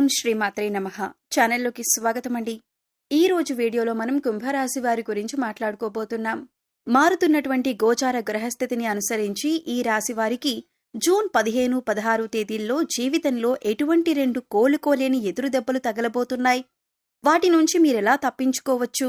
శ్రీమాత్రే నమః. ఛానల్లోకి స్వాగతమండి. ఈ రోజు వీడియోలో మనం కుంభరాశి వారి గురించి మాట్లాడుకోబోతున్నాం. మారుతున్నటువంటి గోచార గ్రహస్థితిని అనుసరించి ఈ రాశి వారికి జూన్ 15, 16 తేదీల్లో జీవితంలో ఎటువంటి 2 కోలుకోలేని ఎదురు దెబ్బలు తగలబోతున్నాయి. వాటి నుంచి మీరెలా తప్పించుకోవచ్చు,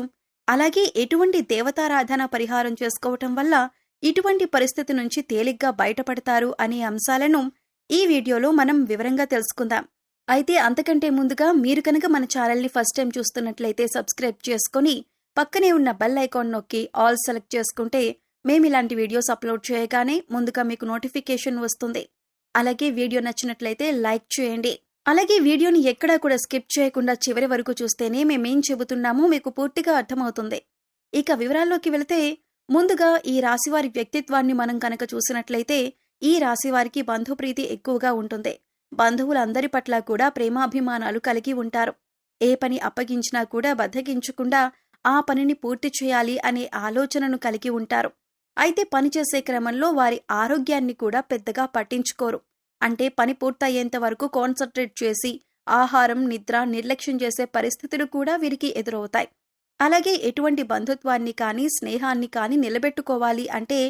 అలాగే ఎటువంటి దేవతారాధన పరిహారం చేసుకోవటం వల్ల ఇటువంటి పరిస్థితి నుంచి తేలిగ్గా బయటపడతారు అనే అంశాలను ఈ వీడియోలో మనం వివరంగా తెలుసుకుందాం. అయితే అంతకంటే ముందుగా మీరు కనుక మన ఛానల్ని ఫస్ట్ టైం చూస్తున్నట్లయితే సబ్స్క్రైబ్ చేసుకుని పక్కనే ఉన్న బెల్ ఐకాన్ నొక్కి ఆల్ సెలెక్ట్ చేసుకుంటే మేము ఇలాంటి వీడియోస్ అప్లోడ్ చేయగానే ముందుగా మీకు నోటిఫికేషన్ వస్తుంది. అలాగే వీడియో నచ్చినట్లయితే లైక్ చేయండి. అలాగే వీడియోని ఎక్కడా కూడా స్కిప్ చేయకుండా చివరి వరకు చూస్తేనే మేమేం చెబుతున్నామో మీకు పూర్తిగా అర్థమవుతుంది. ఇక వివరాల్లోకి వెళితే ముందుగా ఈ రాశివారి వ్యక్తిత్వాన్ని మనం కనుక చూసినట్లయితే ఈ రాశివారికి బంధుప్రీతి ఎక్కువగా ఉంటుంది. బంధువులందరి పట్ల కూడా ప్రేమాభిమానాలు కలిగి ఉంటారు. ఏ పని అప్పగించినా కూడా బద్దగించకుండా ఆ పనిని పూర్తి చేయాలి అనే ఆలోచనను కలిగి ఉంటారు. అయితే పనిచేసే క్రమంలో వారి ఆరోగ్యాన్ని కూడా పెద్దగా పట్టించుకోరు. అంటే పని పూర్తయ్యేంత వరకు కాన్సంట్రేట్ చేసి ఆహారం, నిద్ర నిర్లక్ష్యం చేసే పరిస్థితులు కూడా వీరికి ఎదురవుతాయి. అలాగే ఎటువంటి బంధుత్వాన్ని కానీ స్నేహాన్ని కానీ నిలబెట్టుకోవాలి అంటే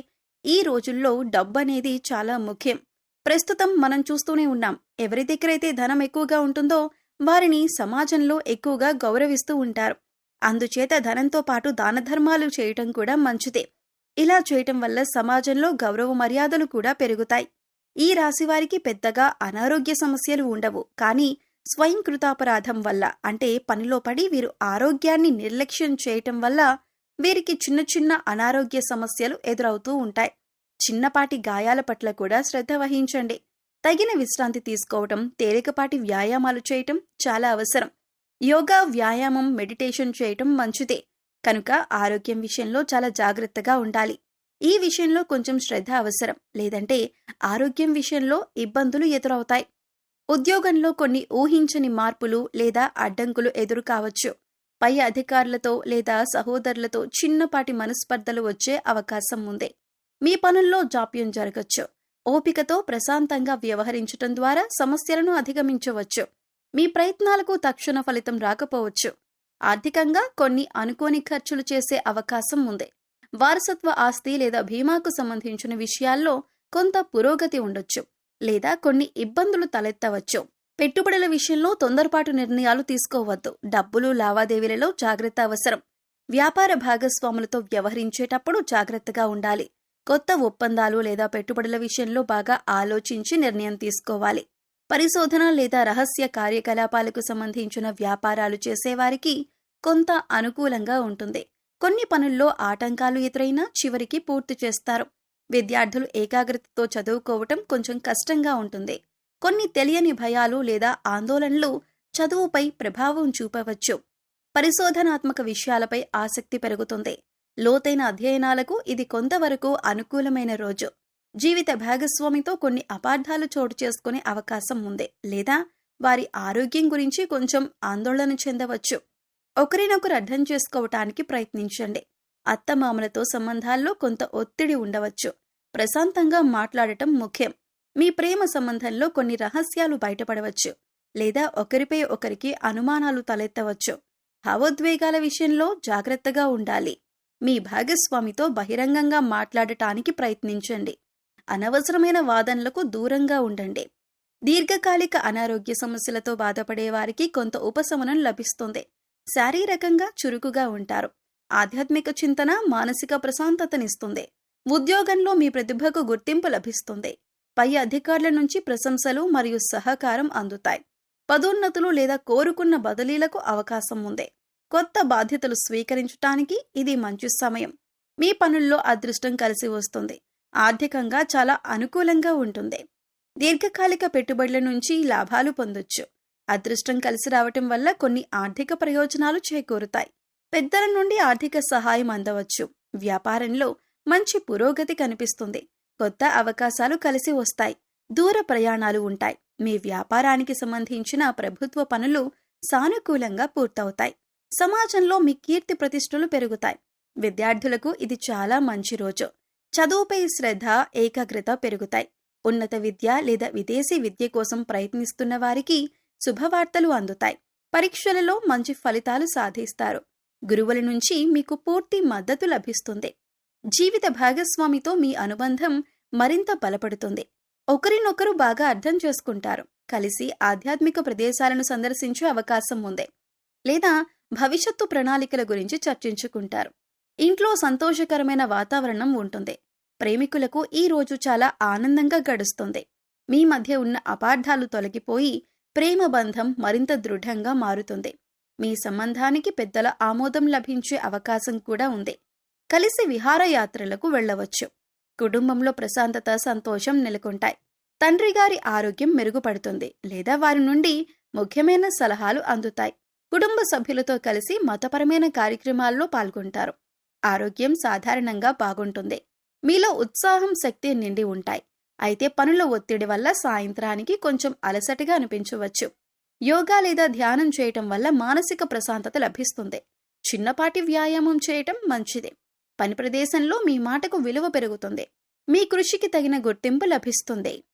ఈ రోజుల్లో డబ్బనేది చాలా ముఖ్యం. ప్రస్తుతం మనం చూస్తూనే ఉన్నాం. ఎవరి దగ్గరైతే ధనం ఎక్కువగా ఉంటుందో వారిని సమాజంలో ఎక్కువగా గౌరవిస్తూ ఉంటారు. అందుచేత ధనంతో పాటు దాన ధర్మాలు చేయటం కూడా మంచిదే. ఇలా చేయటం వల్ల సమాజంలో గౌరవ మర్యాదలు కూడా పెరుగుతాయి. ఈ రాశివారికి పెద్దగా అనారోగ్య సమస్యలు ఉండవు. కానీ స్వయం కృతాపరాధం వల్ల అంటే పనిలో పడి వీరు ఆరోగ్యాన్ని నిర్లక్ష్యం చేయటం వల్ల వీరికి చిన్న చిన్న అనారోగ్య సమస్యలు ఎదురవుతూ ఉంటాయి. చిన్నపాటి గాయాల పట్ల కూడా శ్రద్ధ వహించండి. తగిన విశ్రాంతి తీసుకోవటం, తేలికపాటి వ్యాయామాలు చేయటం చాలా అవసరం. యోగా, వ్యాయామం, మెడిటేషన్ చేయటం మంచిదే. కనుక ఆరోగ్యం విషయంలో చాలా జాగ్రత్తగా ఉండాలి. ఈ విషయంలో కొంచెం శ్రద్ధ అవసరం. లేదంటే ఆరోగ్యం విషయంలో ఇబ్బందులు ఎదురవుతాయి. ఉద్యోగంలో కొన్ని ఊహించని మార్పులు లేదా అడ్డంకులు ఎదురు కావచ్చు. పై అధికారులతో లేదా సహోదరులతో చిన్నపాటి మనస్పర్ధలు వచ్చే అవకాశం ఉంది. మీ పనుల్లో జాప్యం జరగచ్చు. ఓపికతో ప్రశాంతంగా వ్యవహరించటం ద్వారా సమస్యలను అధిగమించవచ్చు. మీ ప్రయత్నాలకు తక్షణ ఫలితం రాకపోవచ్చు. ఆర్థికంగా కొన్ని అనుకోని ఖర్చులు చేసే అవకాశం ఉంది. వారసత్వ ఆస్తి లేదా బీమాకు సంబంధించిన విషయాల్లో కొంత పురోగతి ఉండొచ్చు. లేదా కొన్ని ఇబ్బందులు తలెత్తవచ్చు. పెట్టుబడుల విషయంలో తొందరపాటు నిర్ణయాలు తీసుకోవద్దు. డబ్బులు లావాదేవీలలో జాగ్రత్త అవసరం. వ్యాపార భాగస్వాములతో వ్యవహరించేటప్పుడు జాగ్రత్తగా ఉండాలి. కొత్త ఒప్పందాలు లేదా పెట్టుబడుల విషయంలో బాగా ఆలోచించి నిర్ణయం తీసుకోవాలి. పరిశోధన లేదా రహస్య కార్యకలాపాలకు సంబంధించిన వ్యాపారాలు చేసేవారికి కొంత అనుకూలంగా ఉంటుంది. కొన్ని పనుల్లో ఆటంకాలు ఎదురైనా చివరికి పూర్తి చేస్తారు. విద్యార్థులు ఏకాగ్రతతో చదువుకోవటం కొంచెం కష్టంగా ఉంటుంది. కొన్ని తెలియని భయాలు లేదా ఆందోళనలు చదువుపై ప్రభావం చూపవచ్చు. పరిశోధనాత్మక విషయాలపై ఆసక్తి పెరుగుతుంది. లోతైన అధ్యయనాలకు ఇది కొంతవరకు అనుకూలమైన రోజు. జీవిత భాగస్వామితో కొన్ని అపార్థాలు చోటు చేసుకునే అవకాశం ఉంది. లేదా వారి ఆరోగ్యం గురించి కొంచెం ఆందోళన చెందవచ్చు. ఒకరినొకరు అర్థం చేసుకోవటానికి ప్రయత్నించండి. అత్తమామలతో సంబంధాల్లో కొంత ఒత్తిడి ఉండవచ్చు. ప్రశాంతంగా మాట్లాడటం ముఖ్యం. మీ ప్రేమ సంబంధంలో కొన్ని రహస్యాలు బయటపడవచ్చు. లేదా ఒకరిపై ఒకరికి అనుమానాలు తలెత్తవచ్చు. భావోద్వేగాల విషయంలో జాగ్రత్తగా ఉండాలి. మీ భాగస్వామితో బహిరంగంగా మాట్లాడటానికి ప్రయత్నించండి. అనవసరమైన వాదనలకు దూరంగా ఉండండి. దీర్ఘకాలిక అనారోగ్య సమస్యలతో బాధపడే వారికి కొంత ఉపశమనం లభిస్తుంది. శారీరకంగా చురుకుగా ఉంటారు. ఆధ్యాత్మిక చింతన మానసిక ప్రశాంతతనిస్తుంది. ఉద్యోగంలో మీ ప్రతిభకు గుర్తింపు లభిస్తుంది. పై అధికారుల నుంచి ప్రశంసలు మరియు సహకారం అందుతాయి. పదోన్నతులు లేదా కోరుకున్న బదిలీలకు అవకాశం ఉంది. కొత్త బాధ్యతలు స్వీకరించటానికి ఇది మంచి సమయం. మీ పనుల్లో అదృష్టం కలిసి వస్తుంది. ఆర్థికంగా చాలా అనుకూలంగా ఉంటుంది. దీర్ఘకాలిక పెట్టుబడుల నుంచి లాభాలు పొందొచ్చు. అదృష్టం కలిసి రావటం వల్ల కొన్ని ఆర్థిక ప్రయోజనాలు చేకూరుతాయి. పెద్దల నుండి ఆర్థిక సహాయం అందవచ్చు. వ్యాపారంలో మంచి పురోగతి కనిపిస్తుంది. కొత్త అవకాశాలు కలిసి వస్తాయి. దూర ప్రయాణాలు ఉంటాయి. మీ వ్యాపారానికి సంబంధించిన ప్రభుత్వ పనులు సానుకూలంగా పూర్తవుతాయి. సమాజంలో మీ కీర్తి ప్రతిష్టలు పెరుగుతాయి. విద్యార్థులకు ఇది చాలా మంచి రోజు. చదువుపై శ్రద్ధ, ఏకాగ్రత పెరుగుతాయి. ఉన్నత విద్య లేదా విదేశీ విద్య కోసం ప్రయత్నిస్తున్న వారికి శుభవార్తలు అందుతాయి. పరీక్షలలో మంచి ఫలితాలు సాధిస్తారు. గురువుల నుంచి మీకు పూర్తి మద్దతు లభిస్తుంది. జీవిత భాగస్వామితో మీ అనుబంధం మరింత బలపడుతుంది. ఒకరినొకరు బాగా అర్థం చేసుకుంటారు. కలిసి ఆధ్యాత్మిక ప్రదేశాలను సందర్శించే అవకాశం ఉంది. లేదా భవిష్యత్తు ప్రణాళికల గురించి చర్చించుకుంటారు. ఇంట్లో సంతోషకరమైన వాతావరణం ఉంటుంది. ప్రేమికులకు ఈ రోజు చాలా ఆనందంగా గడుస్తుంది. మీ మధ్య ఉన్న అపార్థాలు తొలగిపోయి ప్రేమ బంధం మరింత దృఢంగా మారుతుంది. మీ సంబంధానికి పెద్దల ఆమోదం లభించే అవకాశం కూడా ఉంది. కలిసి విహారయాత్రలకు వెళ్లవచ్చు. కుటుంబంలో ప్రశాంతత, సంతోషం నెలకొంటాయి. తండ్రి గారి ఆరోగ్యం మెరుగుపడుతుంది లేదా వారి నుండి ముఖ్యమైన సలహాలు అందుతాయి. కుటుంబ సభ్యులతో కలిసి మతపరమైన కార్యక్రమాల్లో పాల్గొంటారు. ఆరోగ్యం సాధారణంగా బాగుంటుంది. మీలో ఉత్సాహం, శక్తి నిండి ఉంటాయి. అయితే పనుల ఒత్తిడి వల్ల సాయంత్రానికి కొంచెం అలసటగా అనిపించవచ్చు. యోగా లేదా ధ్యానం చేయటం వల్ల మానసిక ప్రశాంతత లభిస్తుంది. చిన్నపాటి వ్యాయామం చేయటం మంచిది. పని ప్రదేశంలో మీ మాటకు విలువ పెరుగుతుంది. మీ కృషికి తగిన గుర్తింపు లభిస్తుంది.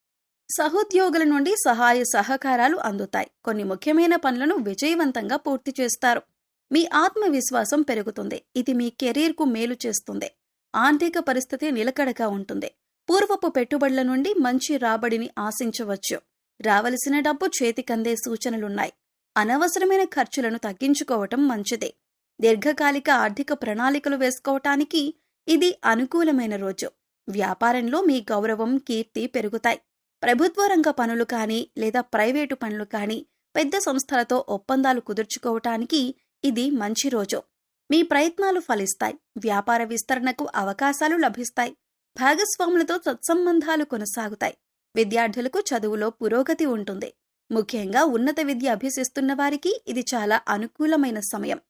సహోద్యోగుల నుండి సహాయ సహకారాలు అందుతాయి. కొన్ని ముఖ్యమైన పనులను విజయవంతంగా పూర్తి చేస్తారు. మీ ఆత్మవిశ్వాసం పెరుగుతుంది. ఇది మీ కెరీర్కు మేలు చేస్తుంది. ఆర్థిక పరిస్థితి నిలకడగా ఉంటుంది. పూర్వపు పెట్టుబడుల నుండి మంచి రాబడిని ఆశించవచ్చు. రావలసిన డబ్బు చేతికందే సూచనలున్నాయి. అనవసరమైన ఖర్చులను తగ్గించుకోవటం మంచిదే. దీర్ఘకాలిక ఆర్థిక ప్రణాళికలు వేసుకోవటానికి ఇది అనుకూలమైన రోజు. వ్యాపారంలో మీ గౌరవం, కీర్తి పెరుగుతాయి. ప్రభుత్వ రంగ పనులు కానీ లేదా ప్రైవేటు పనులు కానీ పెద్ద సంస్థలతో ఒప్పందాలు కుదుర్చుకోవటానికి ఇది మంచి రోజు. మీ ప్రయత్నాలు ఫలిస్తాయి. వ్యాపార విస్తరణకు అవకాశాలు లభిస్తాయి. భాగస్వాములతో సత్సంబంధాలు కొనసాగుతాయి. విద్యార్థులకు చదువులో పురోగతి ఉంటుంది. ముఖ్యంగా ఉన్నత విద్య అభ్యసిస్తున్న వారికి ఇది చాలా అనుకూలమైన సమయం.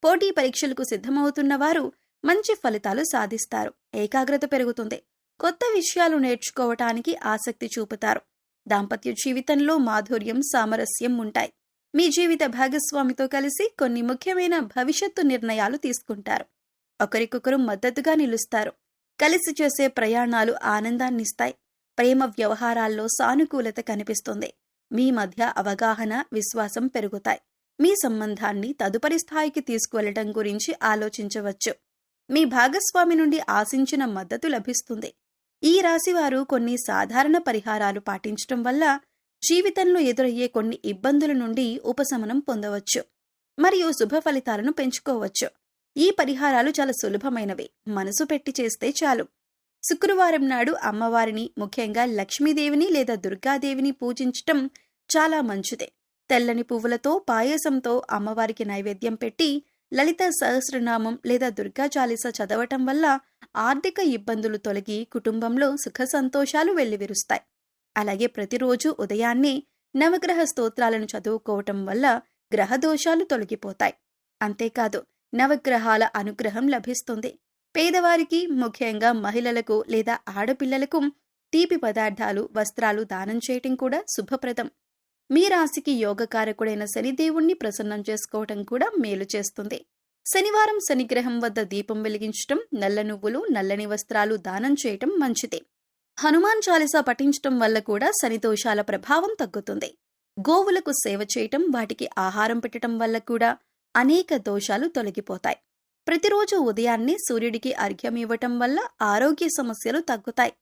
పోటీ పరీక్షలకు సిద్ధమవుతున్న వారు మంచి ఫలితాలు సాధిస్తారు. ఏకాగ్రత పెరుగుతుంది. కొత్త విషయాలు నేర్చుకోవటానికి ఆసక్తి చూపుతారు. దాంపత్య జీవితంలో మాధుర్యం, సామరస్యం ఉంటాయి. మీ జీవిత భాగస్వామితో కలిసి కొన్ని ముఖ్యమైన భవిష్యత్తు నిర్ణయాలు తీసుకుంటారు. ఒకరికొకరు మద్దతుగా నిలుస్తారు. కలిసి చేసే ప్రయాణాలు ఆనందాన్నిస్తాయి. ప్రేమ వ్యవహారాల్లో సానుకూలత కనిపిస్తుంది. మీ మధ్య అవగాహన, విశ్వాసం పెరుగుతాయి. మీ సంబంధాన్ని తదుపరి స్థాయికి తీసుకువెళ్లడం గురించి ఆలోచించవచ్చు. మీ భాగస్వామి నుండి ఆశించిన మద్దతు లభిస్తుంది. ఈ రాశివారు కొన్ని సాధారణ పరిహారాలు పాటించటం వల్ల జీవితంలో ఎదురయ్యే కొన్ని ఇబ్బందుల నుండి ఉపశమనం పొందవచ్చు మరియు శుభ ఫలితాలను పెంచుకోవచ్చు. ఈ పరిహారాలు చాలా సులభమైనవి. మనసు పెట్టి చేస్తే చాలు. శుక్రవారం నాడు అమ్మవారిని, ముఖ్యంగా లక్ష్మీదేవిని లేదా దుర్గాదేవిని పూజించటం చాలా మంచిదే. తెల్లని పువ్వులతో, పాయసంతో అమ్మవారికి నైవేద్యం పెట్టి లలిత సహస్రనామం లేదా దుర్గా చాలీస చదవటం వల్ల ఆర్థిక ఇబ్బందులు తొలగి కుటుంబంలో సుఖ సంతోషాలు వెల్లివిరుస్తాయి. అలాగే ప్రతిరోజు ఉదయాన్నే నవగ్రహ స్తోత్రాలను చదువుకోవటం వల్ల గ్రహదోషాలు తొలగిపోతాయి. అంతేకాదు నవగ్రహాల అనుగ్రహం లభిస్తుంది. పేదవారికి, ముఖ్యంగా మహిళలకు లేదా ఆడపిల్లలకు తీపి పదార్థాలు, వస్త్రాలు దానం చేయటం కూడా శుభప్రదం. మీ రాశికి యోగకారకుడైన శనిదేవుణ్ణి ప్రసన్నం చేసుకోవటం కూడా మేలు చేస్తుంది. శనివారం శనిగ్రహం వద్ద దీపం వెలిగించటం, నల్ల నువ్వులు, నల్లని వస్త్రాలు దానం చేయటం మంచిది. హనుమాన్ చాలీసా పఠించటం వల్ల కూడా శని దోషాల ప్రభావం తగ్గుతుంది. గోవులకు సేవ చేయటం, వాటికి ఆహారం పెట్టడం వల్ల కూడా అనేక దోషాలు తొలగిపోతాయి. ప్రతిరోజు ఉదయాన్నే సూర్యుడికి అర్ఘ్యం ఇవ్వటం వల్ల ఆరోగ్య సమస్యలు తగ్గుతాయి.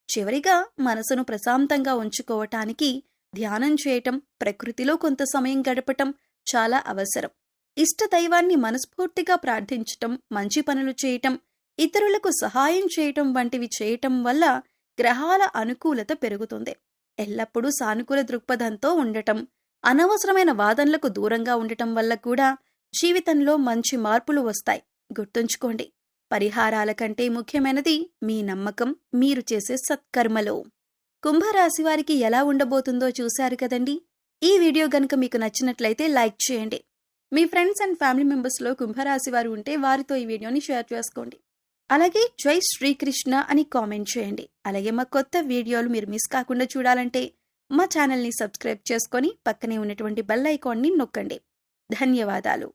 చివరిగా మనసును ప్రశాంతంగా ఉంచుకోవటానికి ధ్యానం చేయటం, ప్రకృతిలో కొంత సమయం గడపటం చాలా అవసరం. ఇష్ట దైవాన్ని మనస్ఫూర్తిగా ప్రార్థించటం, మంచి పనులు చేయటం, ఇతరులకు సహాయం చేయటం వంటివి చేయటం వల్ల గ్రహాల అనుకూలత పెరుగుతుంది. ఎల్లప్పుడూ సానుకూల దృక్పథంతో ఉండటం, అనవసరమైన వాదనలకు దూరంగా ఉండటం వల్ల కూడా జీవితంలో మంచి మార్పులు వస్తాయి. గుర్తుంచుకోండి, పరిహారాల కంటే ముఖ్యమైనది మీ నమ్మకం, మీరు చేసే సత్కర్మలో. కుంభరాశి వారికి ఎలా ఉండబోతుందో చూశారు కదండి. ఈ వీడియో గనుక మీకు నచ్చినట్లయితే లైక్ చేయండి. మీ ఫ్రెండ్స్ అండ్ ఫ్యామిలీ మెంబర్స్లో కుంభరాశి వారు ఉంటే వారితో ఈ వీడియోని షేర్ చేసుకోండి. అలాగే జై శ్రీకృష్ణ అని కామెంట్ చేయండి. అలాగే మా కొత్త వీడియోలు మీరు మిస్ కాకుండా చూడాలంటే మా ఛానల్ని సబ్స్క్రైబ్ చేసుకొని పక్కనే ఉన్నటువంటి బెల్ ఐకాన్ని నొక్కండి. ధన్యవాదాలు.